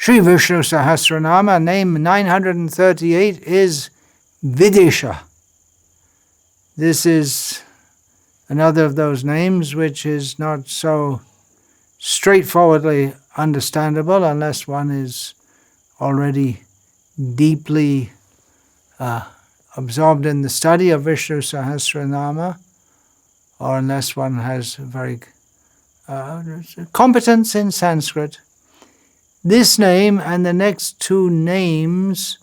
Sri Visnu-sahasranama, name 938, is Vidisa. This is another of those names which is not so straightforwardly understandable unless one is already deeply absorbed in the study of Vishnu Sahasranama, or unless one has very competence in Sanskrit. This name and the next two names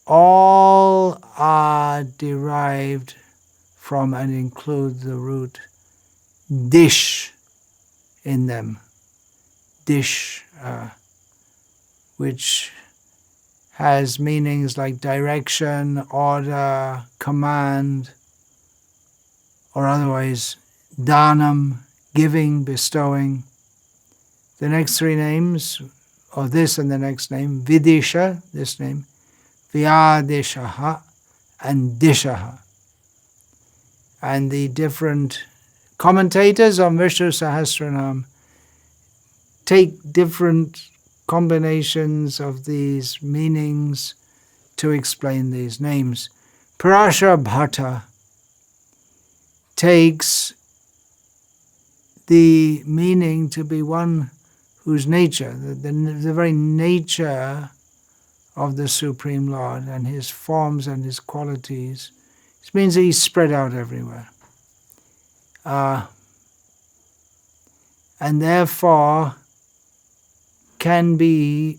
all are derived from and include the root dish in them. Dish, which has meanings like direction, order, command, or otherwise dhanam, giving, bestowing. The next three names, or this and the next name, Vidisha, this name, Vyadishaha, and Dishaha. And the different commentators on Vishnu Sahasranam take different combinations of these meanings to explain these names. Parashara Bhatta takes the meaning to be one whose nature, the very nature of the Supreme Lord and his forms and his qualities. This means that he's spread out everywhere. And therefore can be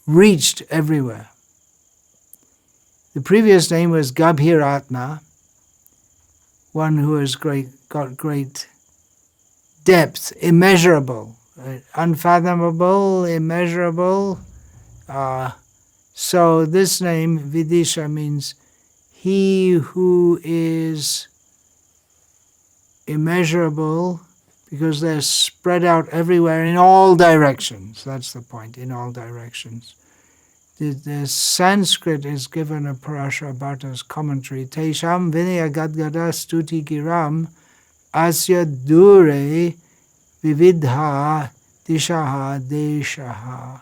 reached everywhere. The previous name was Gabhiratna, one who has got great depth, immeasurable, unfathomable, immeasurable. So this name, Vidisha, means he who is immeasurable, because they're spread out everywhere in all directions. That's the point, in all directions. The Sanskrit is given a Parashara Bhatta's commentary. Tesham vinaya gadgada stuti giram asya dure vividha dishaha deshaha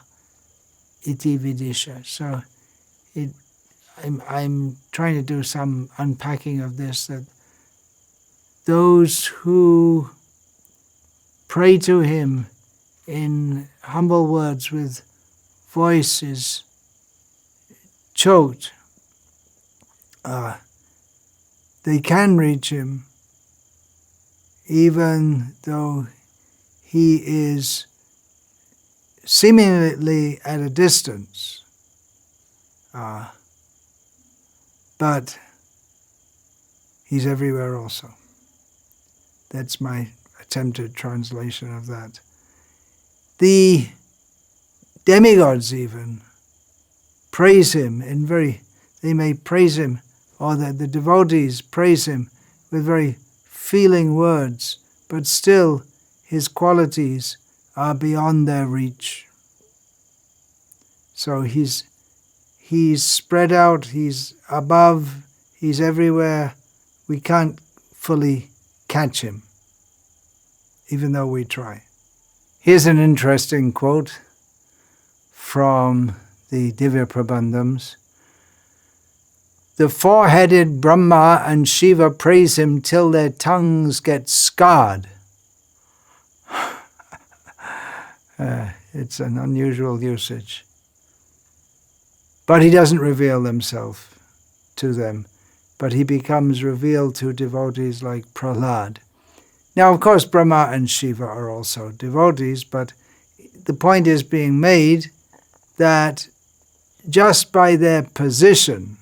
iti vidisha. So I'm trying to do some unpacking of this, that those who pray to him in humble words with voices choked, they can reach him even though he is seemingly at a distance. But he's everywhere also. That's my attempted translation of that. The demigods even praise him they may praise him, or the devotees praise him with very feeling words, but still his qualities are beyond their reach. So he's spread out, he's above, he's everywhere. We can't fully catch him, even though we try. Here's an interesting quote from the Divya Prabandhams. The four-headed Brahma and Shiva praise him till their tongues get scarred. It's an unusual usage. But he doesn't reveal himself to them, but he becomes revealed to devotees like Prahlad. Now, of course, Brahma and Shiva are also devotees, but the point is being made that just by their position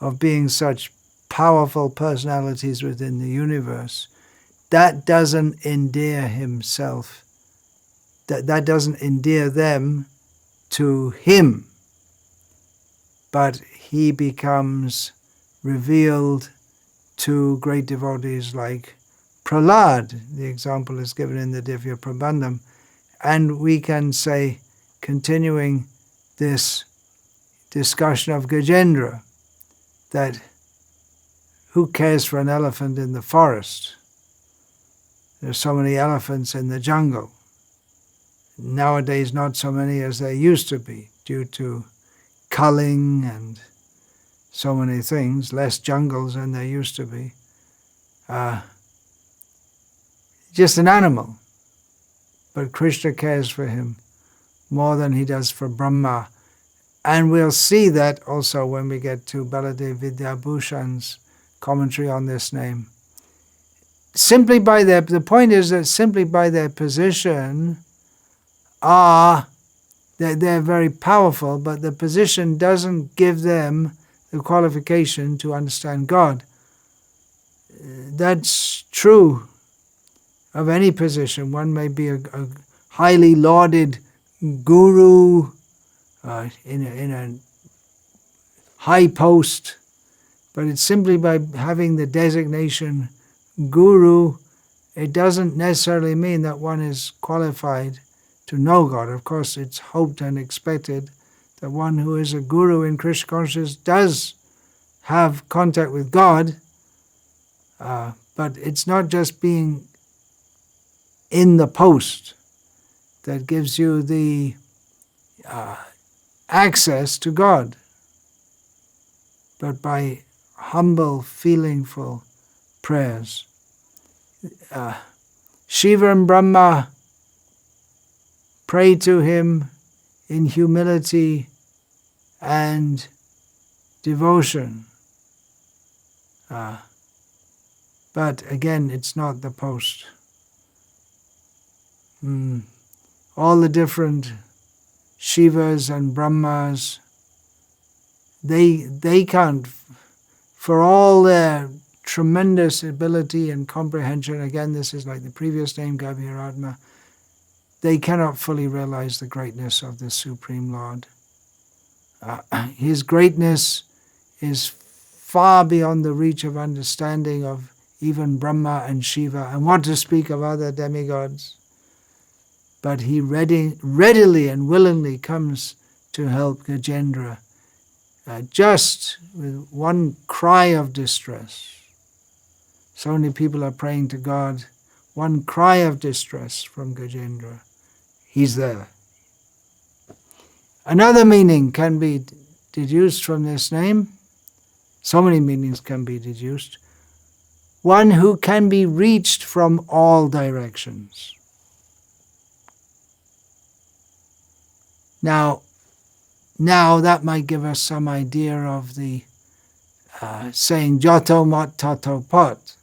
of being such powerful personalities within the universe, that doesn't endear himself, that doesn't endear them to him, but he becomes revealed to great devotees like Prahlad. The example is given in the Divya Prabandham. And we can say, continuing this discussion of Gajendra, that who cares for an elephant in the forest? There's so many elephants in the jungle. Nowadays not so many as there used to be due to culling and so many things, less jungles than there used to be. Just an animal. But Krishna cares for him more than he does for Brahma. And we'll see that also when we get to Baladev Vidyabhushan's commentary on this name. The point is that simply by their position they're very powerful, but the position doesn't give them the qualification to understand God. That's true of any position. One may be a highly lauded guru in a high post, but it's simply by having the designation guru, it doesn't necessarily mean that one is qualified to know God. Of course, it's hoped and expected that one who is a guru in Krishna consciousness does have contact with God, but it's not just being in the post that gives you the access to God, but by humble, feelingful prayers. Shiva and Brahma pray to him in humility and devotion. But again, it's not the post. All the different Shivas and Brahmas, they can't, for all their tremendous ability and comprehension, again this is like the previous name, Gavhiratma, they cannot fully realize the greatness of the Supreme Lord. His greatness is far beyond the reach of understanding of even Brahma and Shiva, and what to speak of other demigods. But he readily and willingly comes to help Gajendra, just with one cry of distress. So many people are praying to God, one cry of distress from Gajendra, he's there. Another meaning can be deduced from this name. So many meanings can be deduced. One who can be reached from all directions. Now that might give us some idea of the saying, Joto mat tato pat.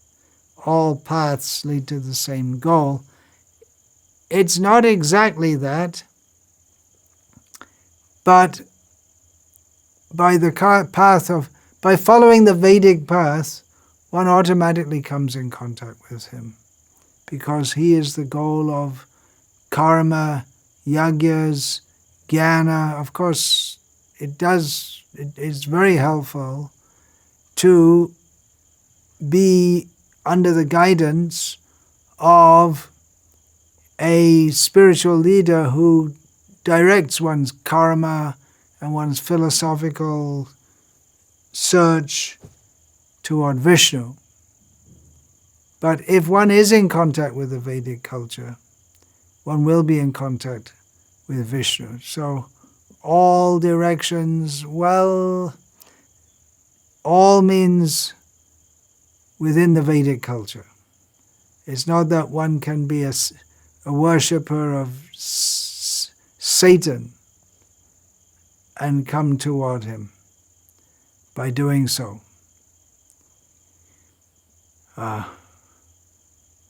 All paths lead to the same goal. It's not exactly that, but by following the Vedic path, one automatically comes in contact with him, because he is the goal of karma, yagyas, jnana. Of course, it is very helpful to be under the guidance of a spiritual leader who directs one's karma and one's philosophical search toward Vishnu. But if one is in contact with the Vedic culture, one will be in contact with Vishnu. So all directions, well, all means within the Vedic culture. It's not that one can be a worshipper of Satan and come toward him by doing so.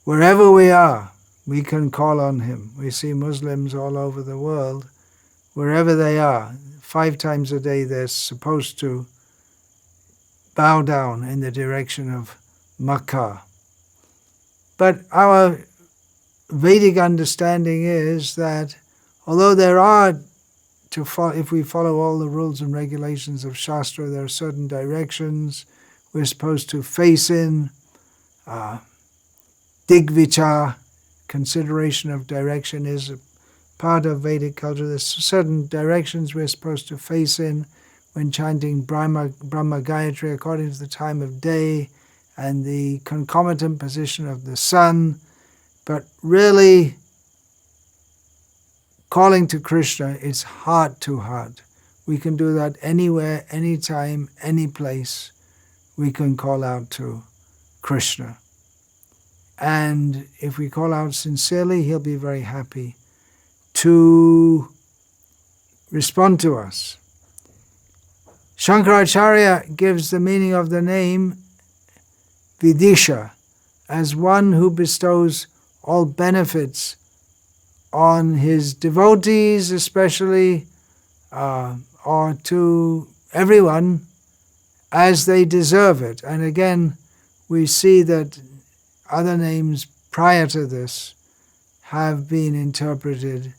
Wherever we are, we can call on him. We see Muslims all over the world, wherever they are, 5 times a day they're supposed to bow down in the direction of Makkah. But our Vedic understanding is that although there are, if we follow all the rules and regulations of Shastra, there are certain directions we're supposed to face in. Digvicha, consideration of direction, is a part of Vedic culture. There's certain directions we're supposed to face in when chanting Brahma Gayatri according to the time of day and the concomitant position of the sun. But really, calling to Krishna, it's heart to heart. We can do that anywhere, anytime, any place. We can call out to Krishna. And if we call out sincerely, he'll be very happy to respond to us. Shankaracharya gives the meaning of the name Vidisa as one who bestows all benefits on his devotees especially, or to everyone as they deserve it. And again, we see that other names prior to this have been interpreted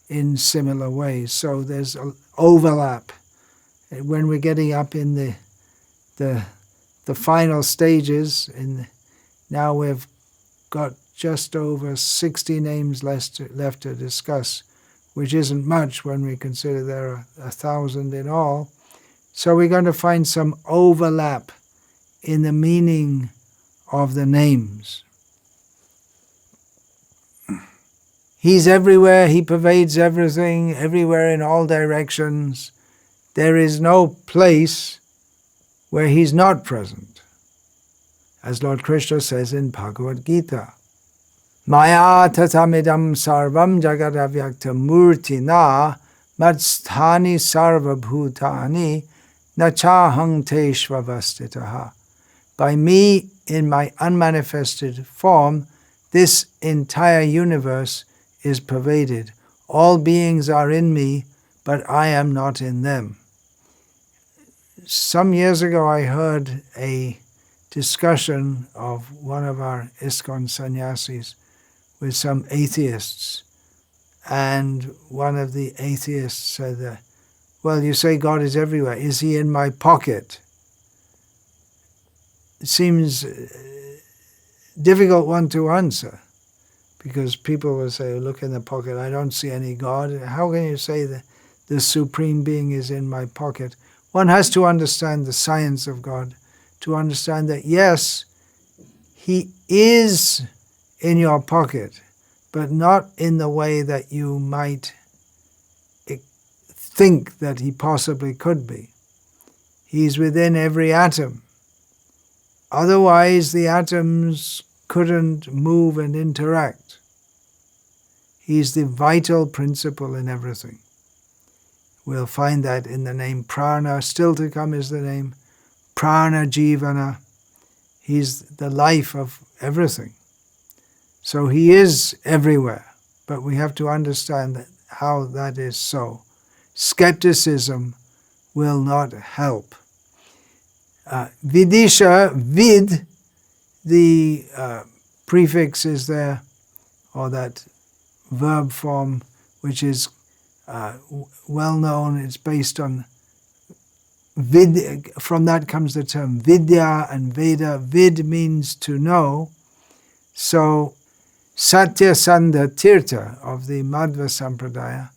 in similar ways. So there's an overlap. When we're getting up in the final stages, now we've got just over 60 names left to discuss, which isn't much when we consider there are 1,000 in all. So we're going to find some overlap in the meaning of the names. He's everywhere, he pervades everything, everywhere in all directions. There is no place where he's not present. As Lord Krishna says in Bhagavad Gita, Maya tatamidam sarvam jagadavyakta murtina matsthani sarvabhutani nachahang teshvavastitaha. By me, in my unmanifested form, this entire universe is pervaded. All beings are in me, but I am not in them. Some years ago I heard a discussion of one of our ISKCON sannyasis with some atheists. And one of the atheists said, well, you say God is everywhere. Is he in my pocket? It seems difficult one to answer, because people will say, look in the pocket, I don't see any God. How can you say that the Supreme Being is in my pocket? One has to understand the science of God, to understand that yes, he is in your pocket, but not in the way that you might think that he possibly could be. He's within every atom. Otherwise, the atoms couldn't move and interact. He's the vital principle in everything. We'll find that in the name Prana. Still to come is the name Prana Jivana. He's the life of everything. So he is everywhere, but we have to understand how that is so. Skepticism will not help. Vidisha, vid, the prefix is there, or that verb form, which is well known. It's based on vid. From that comes the term vidya and veda. Vid means to know. So Satyasandha Tirtha of the Madhva Sampradaya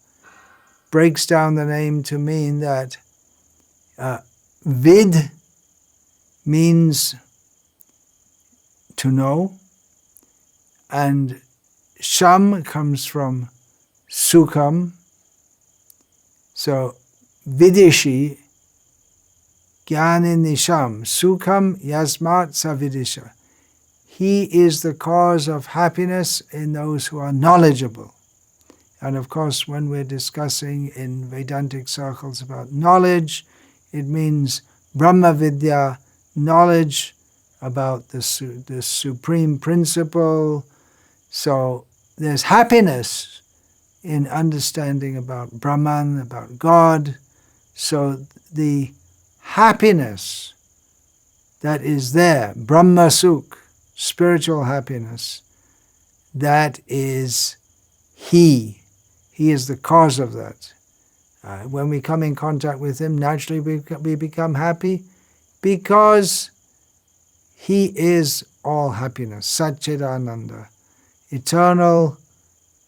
breaks down the name to mean that vid means to know, and sham comes from sukham. So vidishi jnanisham sukham yasmat savidisha. He is the cause of happiness in those who are knowledgeable. And of course, when we're discussing in Vedantic circles about knowledge, it means Brahma Vidya, knowledge about the supreme principle. So there's happiness in understanding about Brahman, about God. So the happiness that is there, Brahma Sukh, spiritual happiness, that is He. He is the cause of that. When we come in contact with Him, naturally we become happy because He is all happiness, Satchidananda, eternal,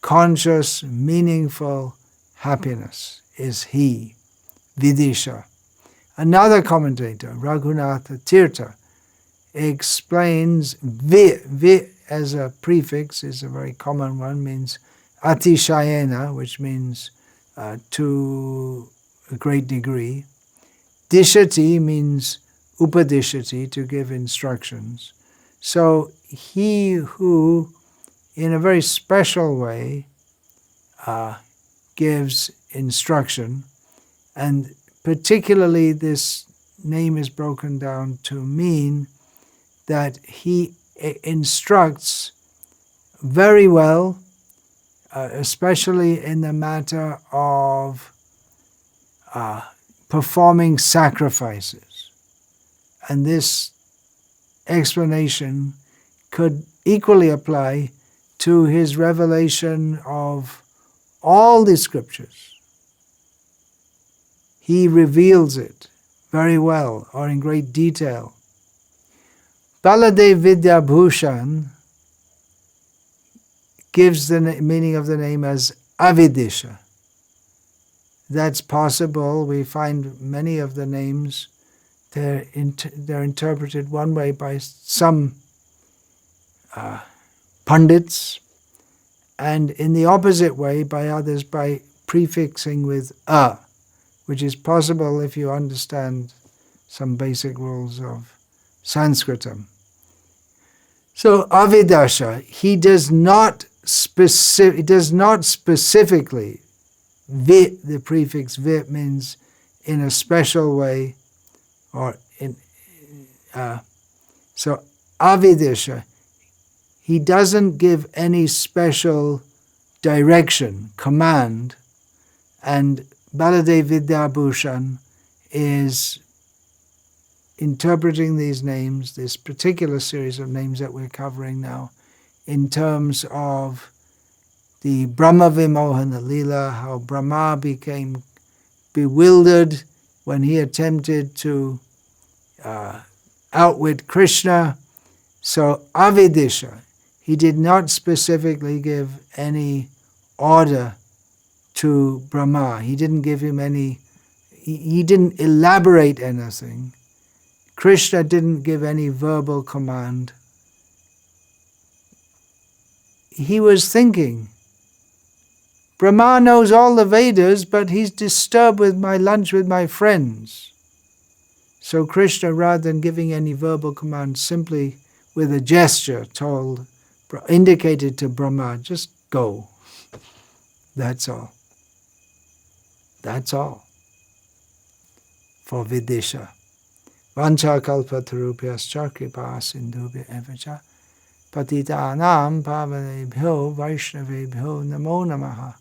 conscious, meaningful happiness is He, Vidisha. Another commentator, Raghunatha Tirtha, explains vi as a prefix is a very common one, means Atishayena, which means to a great degree. Dishati means upadishati, to give instructions. So he who, in a very special way, gives instruction, and particularly this name is broken down to mean that he instructs very well, especially in the matter of performing sacrifices. And this explanation could equally apply to his revelation of all the scriptures. He reveals it very well, or in great detail. Baladev Vidyabhushan gives the meaning of the name as Avidisha. That's possible. We find many of the names, they're interpreted one way by some pundits, and in the opposite way by others by prefixing with a, which is possible if you understand some basic rules of Sanskritam. So Avidasha, he does not specifically, the prefix vit means in a special way, or so Avidisha, he doesn't give any special direction, command, and Baladev Vidyabhushan is interpreting these names, this particular series of names that we're covering now, in terms of the Brahma Vimohana Leela, how Brahma became bewildered when he attempted to outwit Krishna. So Avidisha, he did not specifically give any order to Brahma. He didn't give him any, he didn't elaborate anything. Krishna didn't give any verbal command. He was thinking, Brahma knows all the Vedas, but he's disturbed with my lunch with my friends. So Krishna, rather than giving any verbal command, simply with a gesture indicated to Brahma, just go. That's all. That's all. For Vidisha. Vancha kalpatarupyascha kripa sindhubhya evacha patitanam pavanebhyo vaishnavebhyo namo namaha